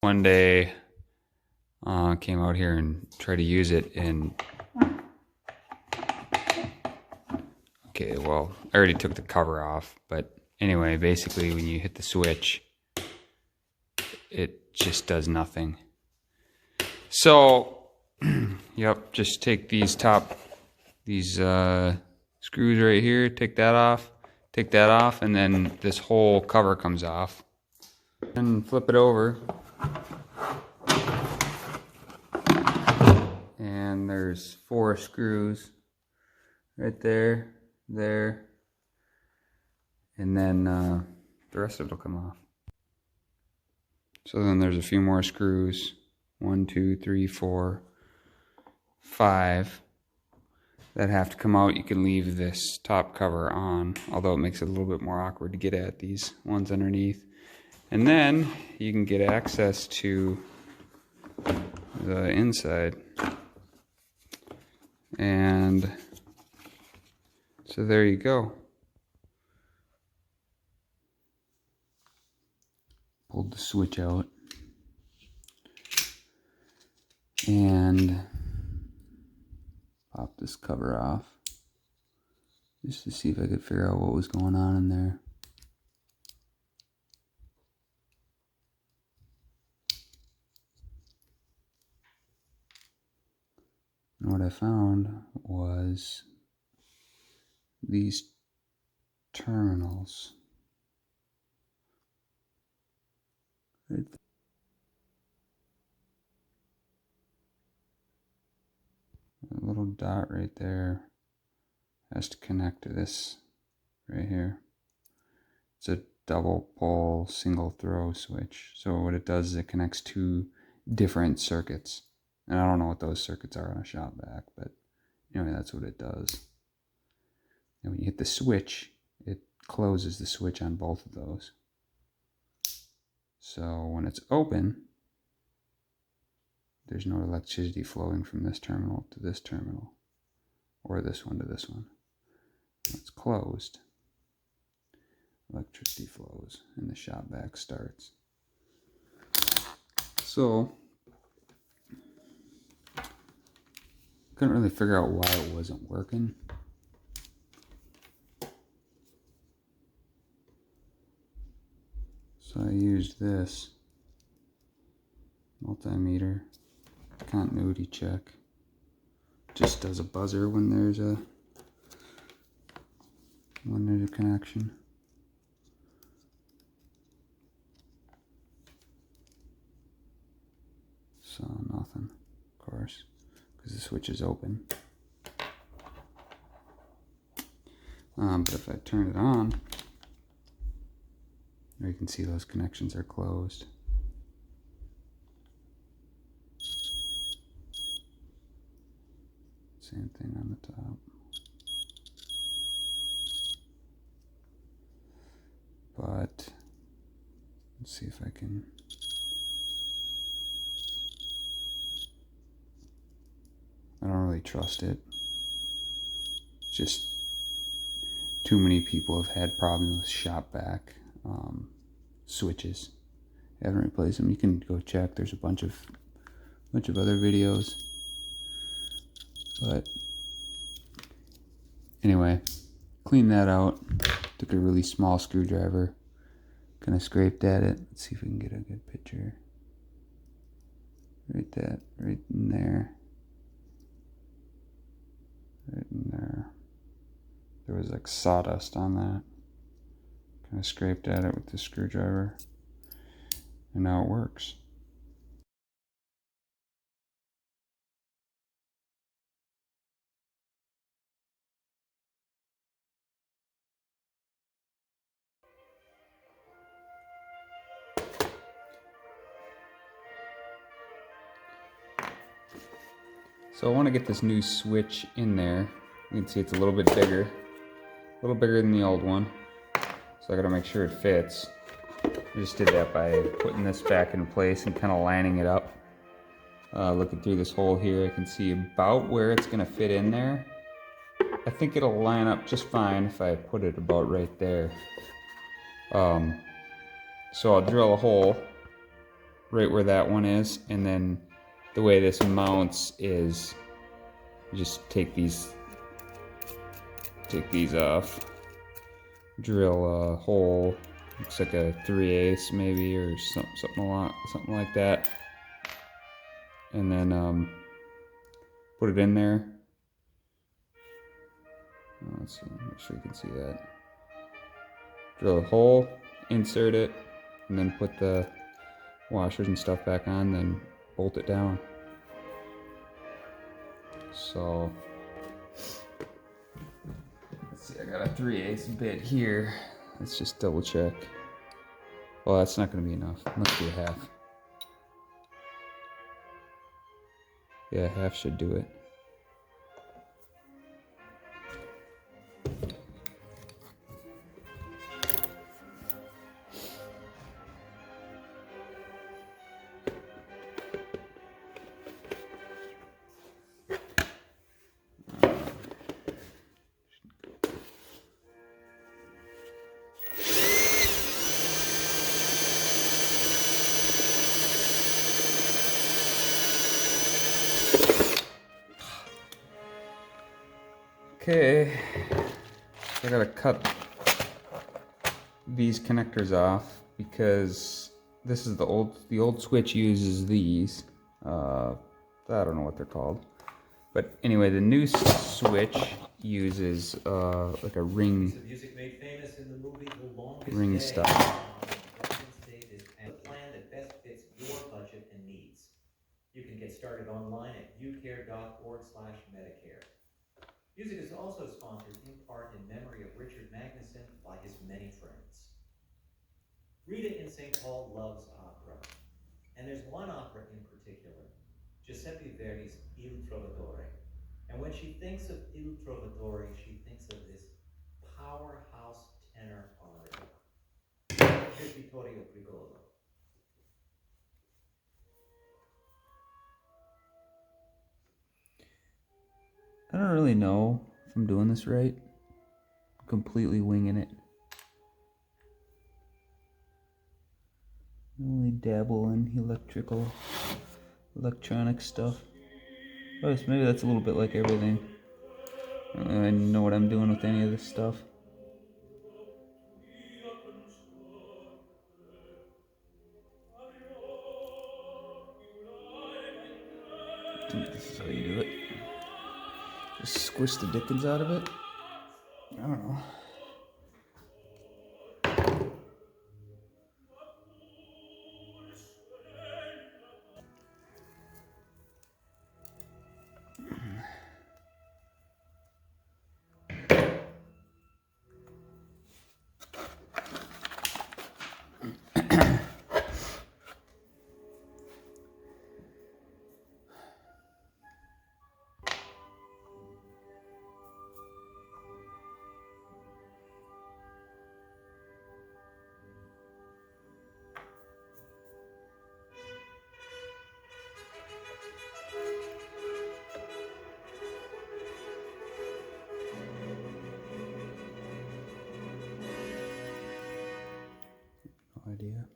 One day, came out here and tried to use it, and okay, well, I already took the cover off, but anyway, basically when you hit the switch, it just does nothing. So, yep, just take these screws right here, take that off, and then this whole cover comes off. And flip it over. And there's 4 screws right there, and then the rest of it will come off. So then there's a few more screws, 1, 2, 3, 4, 5 that have to come out. You can leave this top cover on, although it makes it a little bit more awkward to get at these ones underneath. And then you can get access to the inside. And so there you go. Pulled the switch out and popped this cover off just to see if I could figure out what was going on in there. And what I found was these terminals. Right there. A little dot right there has to connect to this right here. It's a double pole single throw switch. So what it does is it connects 2 different circuits. And I don't know what those circuits are on a Shop Vac, but anyway, that's what it does. And when you hit the switch, it closes the switch on both of those. So when it's open, there's no electricity flowing from this terminal to this terminal, or this one to this one. When it's closed, electricity flows and the Shop Vac starts. So couldn't really figure out why it wasn't working. So I used this multimeter continuity check. Just does a buzzer when there's a connection. So nothing, of course, because the switch is open. But if I turn it on, you can see those connections are closed. Same thing on the top. But let's see if I can. I don't really trust it. Just too many people have had problems with Shop Vac switches. Haven't replaced them. You can go check. There's a bunch of other videos. But anyway, cleaned that out. Took a really small screwdriver. Kind of scraped at it. Let's see if we can get a good picture. Right in there. Right in there. There was like sawdust on that. Kind of scraped at it with the screwdriver. And now it works. So I want to get this new switch in there. You can see it's a little bit bigger than the old one. So I gotta make sure it fits. I just did that by putting this back in place and kind of lining it up. Looking through this hole here, I can see about where it's gonna fit in there. I think it'll line up just fine if I put it about right there. So I'll drill a hole right where that one is, and then the way this mounts is you just take these off, drill a hole, looks like a 3/8 maybe, or something like that, and then put it in there. Let's see, make sure you can see that. Drill a hole, insert it, and then put the washers and stuff back on, then bolt it down. So let's see, I got a 3/8 bit here. Let's just double check. Well, that's not going to be enough. Must be a half. Yeah, half should do it. Okay, I gotta cut these connectors off because this is the old switch uses these. I don't know what they're called, but anyway, the new switch uses like a ring style. The plan that best fits your budget and needs. You can get started online at ucare.org/Medicare. Music is also sponsored in part in memory of Richard Magnuson by his many friends. Rita in St. Paul loves opera, and there's one opera in particular, Giuseppe Verdi's Il Trovatore. And when she thinks of Il Trovatore, she thinks of this powerhouse tenor aria. Here's Vittorio Grigolo. I don't really know if I'm doing this right. I'm completely winging it. I only dabble in electronic stuff. Oh, so maybe that's a little bit like everything. I don't really know what I'm doing with any of this stuff. I think this is how you do it. Just squish the dickens out of it. I don't know. No idea.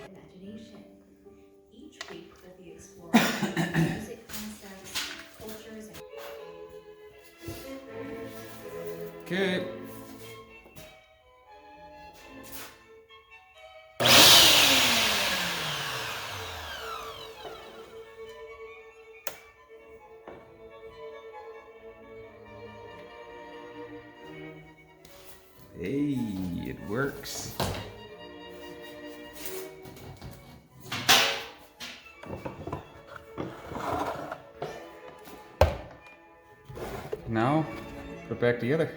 Imagination. Each week we'll be exploring music concepts, cultures, and Okay. Hey, it works. Now, put it back together.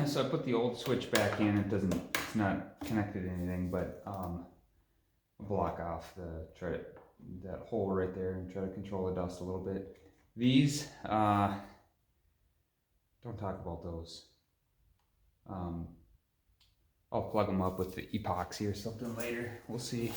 So I put the old switch back in. It's not connected to anything, but block off that hole right there and try to control the dust a little bit. These, don't talk about those. I'll plug them up with the epoxy or something later. We'll see.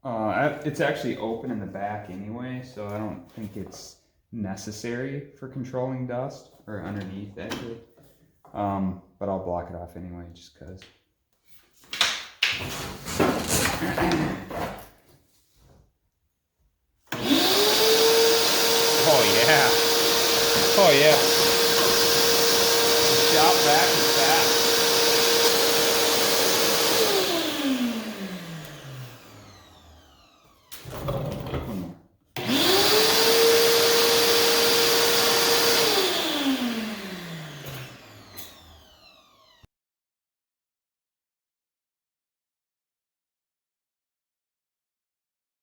It's actually open in the back anyway, so I don't think it's necessary for controlling dust, or underneath actually. But I'll block it off anyway, just cause. Oh yeah. Oh yeah. The Shop Vac is fast.